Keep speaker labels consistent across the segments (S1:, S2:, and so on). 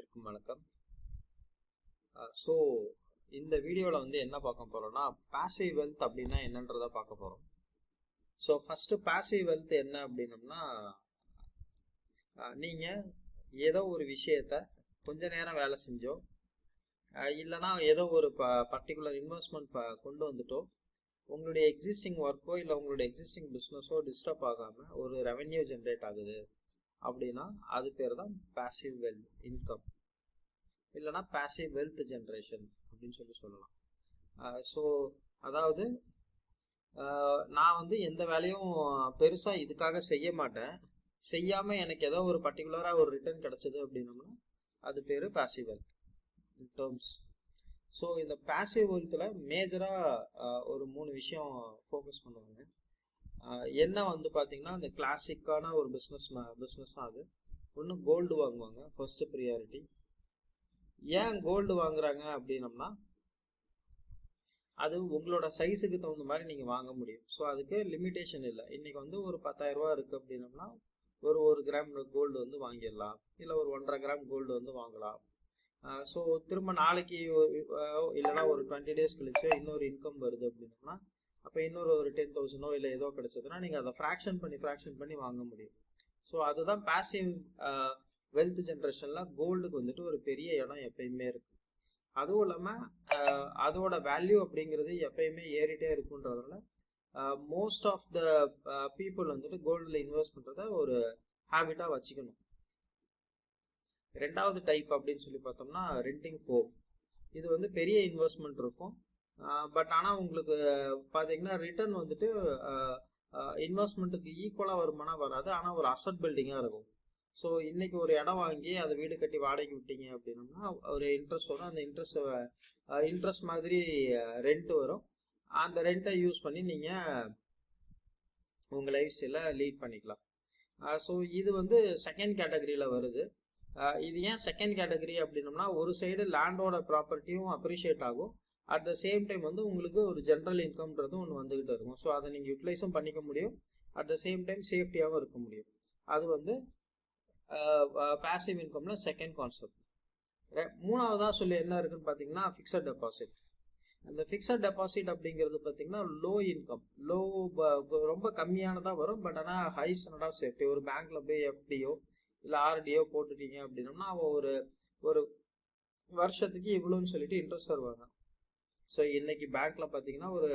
S1: அனைவருக்கும் வணக்கம். ஸோ இந்த வீடியோவில் வந்து என்ன பார்க்க போகிறோம்னா, பாசிவ் வெல்த் அப்படின்னா என்னன்றதை பார்க்க போகிறோம். ஸோ ஃபஸ்ட்டு பாசிவ் வெல்த் என்ன அப்படின்னம்னா, நீங்கள் ஏதோ ஒரு விஷயத்த கொஞ்ச நேரம் வேலை செஞ்சோ இல்லைனா ஏதோ ஒரு பர்டிகுலர் இன்வெஸ்ட்மெண்ட் கொண்டு வந்துட்டோ உங்களுடைய எக்ஸிஸ்டிங் ஒர்க்கோ இல்லை உங்களுடைய எக்ஸிஸ்டிங் பிஸ்னஸோ டிஸ்டர்ப் ஆகாமல் ஒரு ரெவென்யூ ஜென்ரேட் ஆகுது அப்படின்னா அது பேர் தான் பாசிவ் வெல்த் இன்கம் இல்லைனா பாசிவ் வெல்த் ஜென்ரேஷன் அப்படின்னு சொல்லலாம். ஸோ அதாவது நான் வந்து எந்த வேலையும் பெருசாக இதுக்காக செய்ய மாட்டேன், செய்யாமல் எனக்கு ஏதோ ஒரு பர்டிகுலராக ஒரு ரிட்டர்ன் கிடச்சிது அப்படின்னோம்னா அது பேர் passive wealth in terms. So இந்த பாசிவ் வெல்த்தில் மேஜராக ஒரு 3 விஷயம் ஃபோக்கஸ் பண்ணுவாங்க. என்ன வந்து பார்த்தீங்கன்னா, இந்த கிளாசிக்கான ஒரு பிஸ்னஸ் தான் அது. ஒன்று கோல்டு வாங்குவாங்க, ஃபர்ஸ்ட் ப்ரியாரிட்டி. ஏன் கோல்டு வாங்குறாங்க அப்படின்னம்னா, அது உங்களோட சைஸுக்கு தகுந்த மாதிரி நீங்கள் வாங்க முடியும். ஸோ அதுக்கு லிமிட்டேஷன் இல்லை. இன்றைக்கி வந்து ஒரு 10,000 ரூபா இருக்குது அப்படின்னம்னா ஒரு கிராம் கோல்டு வந்து வாங்கிடலாம், இல்லை ஒரு 1.5 கிராம் கோல்டு வந்து வாங்கலாம். ஸோ திரும்ப நாளைக்கு இல்லைனா ஒரு 20 டேஸ் கழிச்சு இன்னொரு இன்கம் வருது அப்படின்னம்னா அப்போ இன்னொரு ஒரு 10,000 இல்லை ஏதோ கிடைச்சதுன்னா நீங்கள் அதை ஃப்ராக்ஷன் பண்ணி வாங்க முடியும். ஸோ அதுதான் பாசிவ் வெல்த் ஜென்ரேஷனில் கோல்டுக்கு வந்துட்டு ஒரு பெரிய இடம் எப்பயுமே இருக்குது. அதுவும் இல்லாமல் அதோட வேல்யூ அப்படிங்கிறது எப்பயுமே ஏறிட்டே இருக்குன்றதுனால மோஸ்ட் ஆஃப் த பீப்புள் வந்துட்டு கோல்டில் இன்வெஸ்ட் பண்ணுறத ஒரு ஹேபிட்டாக வச்சுக்கணும். ரெண்டாவது டைப் அப்படின்னு சொல்லி பார்த்தோம்னா ரெண்டிங் ஹோம். இது வந்து பெரிய இன்வெஸ்ட்மெண்ட் இருக்கும், பட் ஆனால் உங்களுக்கு பார்த்தீங்கன்னா ரிட்டர்ன் வந்துட்டு இன்வெஸ்ட்மெண்ட்டுக்கு ஈக்குவலாக வருமானம் வராது, ஆனால் ஒரு அசட் பில்டிங்காக இருக்கும். ஸோ இன்றைக்கி ஒரு இடம் வாங்கி அதை வீடு கட்டி வாடகைக்கு விட்டீங்க அப்படின்னோம்னா ஒரு இன்ட்ரெஸ்ட் வரும். அந்த இன்ட்ரெஸ்ட் மாதிரி ரெண்ட் வரும். அந்த ரெண்ட்டை யூஸ் பண்ணி நீங்கள் உங்கள் லைஃப் ஸ்டைலை லீட் பண்ணிக்கலாம். ஸோ இது வந்து செகண்ட் கேட்டகரியில் வருது. இது ஏன் செகண்ட் கேட்டகரி அப்படின்னோம்னா, ஒரு சைடு லேண்டோட ப்ராப்பர்ட்டியும் அப்ரிஷியேட் ஆகும், அட் த சேம் டைம் வந்து உங்களுக்கு ஒரு ஜென்ரல் இன்கம்ன்றது ஒன்று வந்துகிட்டு இருக்கும். ஸோ அதை நீங்கள் யூட்டிலைஸும் பண்ணிக்க முடியும், அட் த சேம் டைம் சேஃப்டியாகவும் இருக்க முடியும். அது வந்து பாசிவ் இன்கம்ல செகண்ட் கான்செப்ட். மூணாவதாக சொல்லி என்ன இருக்குன்னு பார்த்தீங்கன்னா ஃபிக்ஸட் டெபாசிட். அந்த ஃபிக்ஸட் டெபாசிட் அப்படிங்கிறது பார்த்தீங்கன்னா லோ இன்கம், ரொம்ப கம்மியானதாக வரும், பட் ஆனால் ஹை ஸ்டாண்டர்ட் ஆஃப் சேஃப்டி. ஒரு பேங்க்ல போய் எஃப்டியோ இல்லை ஆர்டியோ போட்டுட்டீங்க அப்படின்னோம்னா அவன் ஒரு வருஷத்துக்கு இவ்வளோன்னு சொல்லிட்டு இன்ட்ரெஸ்ட் தருவாங்க. ஸோ இன்னைக்கு பேங்க்ல பார்த்தீங்கன்னா ஒரு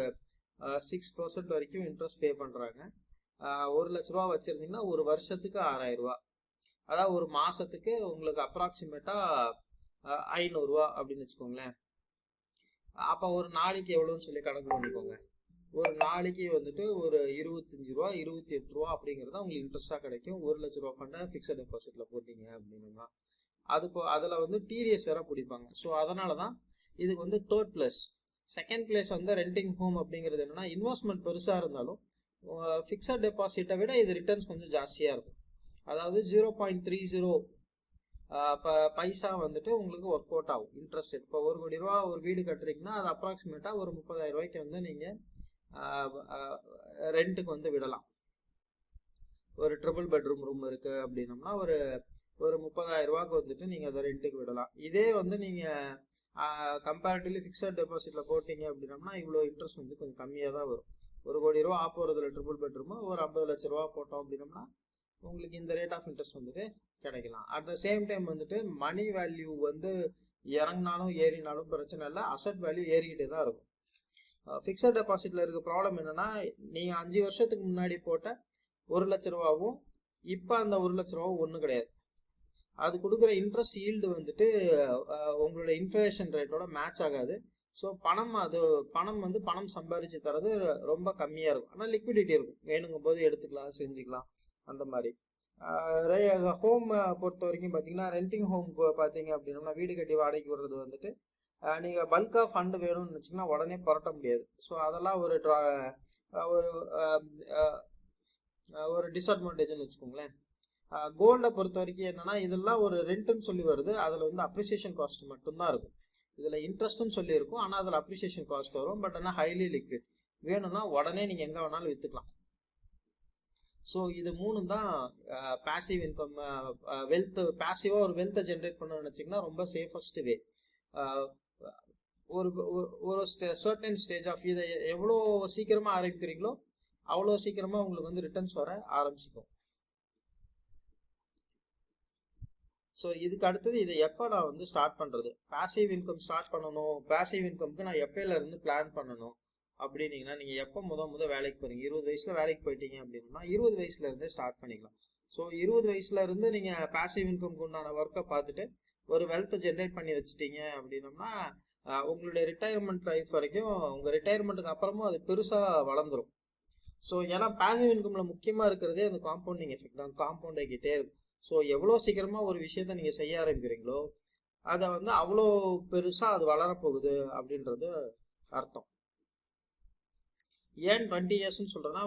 S1: 6% வரைக்கும் இன்ட்ரெஸ்ட் பே பண்ணுறாங்க. 1 லட்ச ரூபா வச்சுருந்தீங்கன்னா ஒரு வருஷத்துக்கு 6,000 ரூபா, அதாவது ஒரு மாதத்துக்கு உங்களுக்கு அப்ராக்சிமேட்டாக 500 ரூபா அப்படின்னு வச்சுக்கோங்களேன். அப்போ ஒரு நாளைக்கு எவ்வளோன்னு சொல்லி கணக்கு பண்ணிக்கோங்க. ஒரு நாளைக்கு வந்துட்டு ஒரு 25 ரூபா 28 ரூபா அப்படிங்கிறத உங்களுக்கு இன்ட்ரெஸ்டாக கிடைக்கும். 1 லட்ச ரூபா ஃபண்டை ஃபிக்ஸட் டெபாசிட்டில் போட்டிங்க அப்படின்னா அதில் வந்து டிடிஎஸ் வேற பிடிப்பாங்க. ஸோ அதனால தான் இதுக்கு வந்து தேர்ட் பிளேஸ். செகண்ட் பிளேஸ் வந்து ரெண்டிங் ஹோம் அப்படிங்கிறது என்னன்னா, இன்வெஸ்ட்மெண்ட் பெருசாக இருந்தாலும் ஃபிக்ஸட் டெபாசிட்டை விட இது ரிட்டர்ன்ஸ் கொஞ்சம் ஜாஸ்தியாக இருக்கும். அதாவது 0.30 பைசா வந்துட்டு உங்களுக்கு ஒர்க் அவுட் ஆகும் இன்ட்ரெஸ்ட். இப்போ 1 கோடி ரூபா ஒரு வீடு கட்டுறீங்கன்னா அது அப்ராக்சிமேட்டாக ஒரு 30,000 ரூபாய்க்கு வந்து நீங்கள் ரெண்ட்டுக்கு வந்து விடலாம். ஒரு ட்ரிபிள் பெட்ரூம் ரூம் இருக்கு அப்படின்னம்னா ஒரு 30,000 ரூபாய்க்கு வந்துட்டு நீங்கள் அதை ரெண்ட்டுக்கு விடலாம். இதே வந்து நீங்கள் கம்பேரிட்டிவ்லி ஃபிக்ஸட் டெபாசிட்ல போட்டீங்க அப்படின்னம்னா இவ்வளோ இன்ட்ரெஸ்ட் வந்து கொஞ்சம் கம்மியாக தான் வரும். 1 கோடி ரூபா போகிறதுல ட்ரிபிள் பெட்ரூம் ஒரு 50 லட்ச ரூபா போட்டோம் அப்படின்னம்னா உங்களுக்கு இந்த ரேட் ஆஃப் இன்ட்ரெஸ்ட் வந்துட்டு கிடைக்கலாம். அட் த சேம் டைம் வந்துட்டு மணி வேல்யூ வந்து இறங்கினாலும் ஏறினாலும் பிரச்சனை இல்லை, அசட் வேல்யூ ஏறிக்கிட்டே தான் இருக்கும். ஃபிக்ஸட் டெபாசிட்ல இருக்க ப்ராப்ளம் என்னன்னா, நீங்க 5 வருஷத்துக்கு முன்னாடி போட்ட 1 லட்ச ரூபாவும் இப்போ அந்த 1 லட்ச ரூபாவும் ஒன்றும் கிடையாது. அது கொடுக்குற இன்ட்ரெஸ்ட் ஈல்டு வந்துட்டு உங்களோட இன்ஃப்ளேஷன் ரேட்டோட மேட்ச் ஆகாது. ஸோ பணம் சம்பாதிச்சு தரது ரொம்ப கம்மியாக இருக்கும், ஆனால் லிக்விடிட்டி இருக்கும், வேணுங்கும் போது எடுத்துக்கலாம் செஞ்சுக்கலாம் அந்த மாதிரி. ஹோம் பொறுத்த வரைக்கும் பார்த்தீங்கன்னா ரெண்டிங் ஹோம் பார்த்தீங்க அப்படின்னா வீடு கட்டி வாடகைக்கு வர்றது வந்துட்டு நீங்கள் பல்காக ஃபண்டு வேணும்னு வச்சிங்கன்னா உடனே புரட்ட முடியாது. ஸோ அதெல்லாம் ஒரு டிஸ்அட்வான்டேஜ்னு வச்சுக்கோங்களேன். கோல்டை பொறுத்த வரைக்கும் என்னன்னா, இதெல்லாம் ஒரு ரெண்ட்டுன்னு சொல்லி வருது, அதில் வந்து அப்ரிசியேஷன் காஸ்ட் மட்டும்தான் இருக்கும். இதில் இன்ட்ரெஸ்ட்னு சொல்லி இருக்கும், ஆனால் அதில் அப்ரிசியேஷன் காஸ்ட் வரும். பட் ஆனால் ஹைலி லிக்விட், வேணும்னா உடனே நீங்கள் எங்கே வேணாலும் விற்றுக்கலாம். ஸோ இது மூணு தான் பேசிவ் இன்கம். வெல்த் பேசிவாக ஒரு வெல்த்தை ஜென்ரேட் பண்ணணும்னு நினச்சிங்கன்னா ரொம்ப சேஃபஸ்ட் வே. ஒரு ஒரு சர்டன் ஸ்டேஜ் ஆஃப் இதை எவ்வளோ சீக்கிரமாக ஆரம்பிக்கிறீங்களோ அவ்வளோ சீக்கிரமாக உங்களுக்கு வந்து ரிட்டர்ன்ஸ் வர ஆரம்பிச்சிக்கும். ஸோ இதுக்கு அடுத்தது இதை எப்போ நான் வந்து ஸ்டார்ட் பண்ணுறது, பேசிவ் இன்கம் ஸ்டார்ட் பண்ணணும், பேசிவ் இன்கம்க்கு நான் எப்போலேருந்து பிளான் பண்ணணும் அப்படின்னீங்கன்னா, நீங்கள் எப்போ முத வேலைக்கு போகிறீங்க, 20 வயசில் வேலைக்கு போயிட்டீங்க அப்படின்னா 20 வயசுலேருந்தே ஸ்டார்ட் பண்ணிக்கலாம். ஸோ 20 வயசுலேருந்து நீங்கள் பேசிவ் இன்கம்க்கு உண்டான ஒர்க்கை பார்த்துட்டு ஒரு வெல்த்தை ஜென்ரேட் பண்ணி வச்சுட்டீங்க அப்படின்னம்னா உங்களுடைய ரிட்டையர்மெண்ட் லைஃப் வரைக்கும், உங்கள் ரிட்டையர்மெண்ட்டுக்கு அப்புறமும் அது பெருசாக வளர்ந்துடும். ஸோ ஏன்னா பேசிவ் இன்கமில் முக்கியமாக இருக்கிறதே அந்த காம்பவுண்டிங் எஃபெக்ட் தான், காம்பவுண்ட் ஆகிட்டே இருக்கும். ஸோ எவ்வளோ சீக்கிரமாக ஒரு விஷயத்த நீங்கள் செய்ய ஆரம்பிக்கிறீங்களோ அதை வந்து அவ்வளோ பெருசாக அது வளரப்போகுது அப்படின்றது அர்த்தம். ஏன் 20 இயர்ஸ்ன்னு சொல்கிறேன்னா,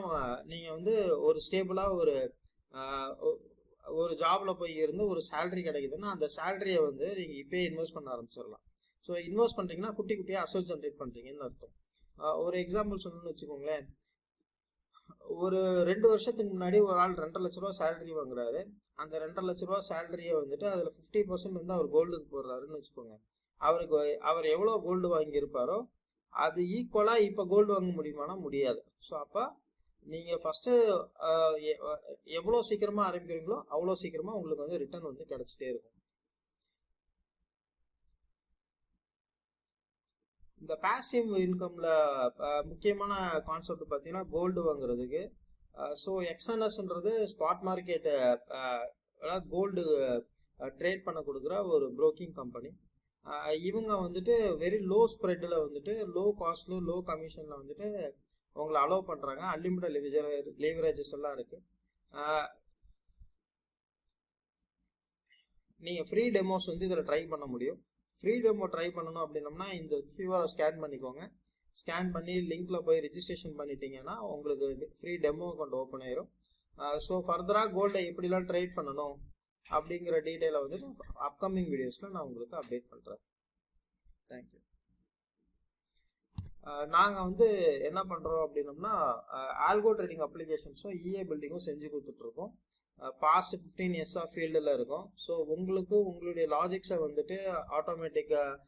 S1: நீங்கள் வந்து ஒரு ஸ்டேபிளாக ஒரு ஜாபில் போய் இருந்து ஒரு சேலரி கிடைக்குதுன்னா அந்த சேலரியை வந்து நீங்கள் இப்போயே இன்வெஸ்ட் பண்ண ஆரம்பிச்சிடலாம். ஸோ இன்வெஸ்ட் பண்ணுறீங்கன்னா குட்டி குட்டியாக அசோஸ் ஜென்ரேட் பண்ணுறீங்கன்னு அர்த்தம். ஒரு எக்ஸாம்பிள் சொல்லணும்னு வச்சுக்கோங்களேன். ஒரு 2 வருஷத்துக்கு முன்னாடி ஒரு ஆள் 2.5 லட்ச ரூபா சேலரி வாங்குறாரு. அந்த 2.5 லட்ச ரூபா சேலரியை வந்துட்டு அதில் 50% வந்து அவர் கோல்டுக்கு போடுறாருன்னு வச்சுக்கோங்க. அவர் எவ்வளோ கோல்டு வாங்கியிருப்பாரோ அது ஈக்குவலாக இப்போ கோல்டு வாங்க முடியுமானா முடியாது. ஸோ அப்போ நீங்கள் ஃபஸ்ட்டு எவ்வளோ சீக்கிரமாக ஆரம்பிக்கிறீங்களோ அவ்வளோ சீக்கிரமாக உங்களுக்கு வந்து ரிட்டர்ன் வந்து கிடச்சிட்டே இருக்கும். இந்த பேசிவ் இன்கம்ல முக்கியமான கான்செப்ட் பார்த்தீங்கன்னா கோல்டு வாங்குறதுக்கு. ஸோ எக்ஸ்என்எஸ்ன்றது ஸ்பாட் மார்க்கெட் கோல்டு ட்ரேட் பண்ண கொடுக்குற ஒரு புரோக்கிங் கம்பெனி. இவங்க வந்துட்டு வெரி லோ ஸ்ப்ரெட்டில் வந்துட்டு லோ காஸ்ட்ல லோ கமிஷனில் வந்துட்டு உங்களை அலோவ் பண்ணுறாங்க. அன்லிமிட்டட் லிவரேஜஸ் எல்லாம் இருக்குது. நீங்கள் ஃப்ரீ டெமோஸ் வந்து இதில் ட்ரை பண்ண முடியும். ஃப்ரீ டெமோ ட்ரை பண்ணணும் அப்படின்னம்னா இந்த கியூஆரை ஸ்கேன் பண்ணிக்கோங்க. ஸ்கேன் பண்ணி லிங்க்ல போய் ரிஜிஸ்ட்ரேஷன் பண்ணிட்டீங்கன்னா உங்களுக்கு ஃப்ரீ டெமோ அக்கௌண்ட் ஓப்பன் ஆயிரும். ஸோ ஃபர்தராக கோல்டை எப்படிலாம் ட்ரேட் பண்ணணும் அப்படிங்கிற டீட்டெயிலை வந்து அப்கமிங் வீடியோஸில் நான் உங்களுக்கு அப்டேட் பண்ணுறேன். தேங்க்யூ. நாங்கள் வந்து என்ன பண்ணுறோம் அப்படின்னம்னா ஆல்கோ ட்ரேடிங் அப்ளிகேஷன்ஸும் இஏ பில்டிங்கும் செஞ்சு கொடுத்துட்ருக்கோம். பாஸ்ட் 15 இயர்ஸாக ஃபீல்டில் இருக்கும். ஸோ உங்களுக்கு உங்களுடைய லாஜிக்ஸை வந்துட்டு ஆட்டோமேட்டிக்காக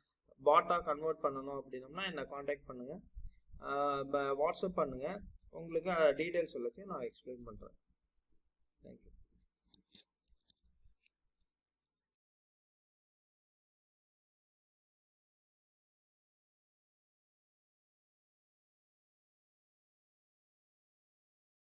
S1: பாட்டாக கன்வெர்ட் பண்ணணும் அப்படின்னம்னா என்னை காண்டாக்ட் பண்ணுங்கள், வாட்ஸ்அப் பண்ணுங்கள். உங்களுக்கு டீட்டெயில்ஸ் எல்லாத்தையும் நான் எக்ஸ்பிளைன் பண்ணுறேன். தேங்க்யூ.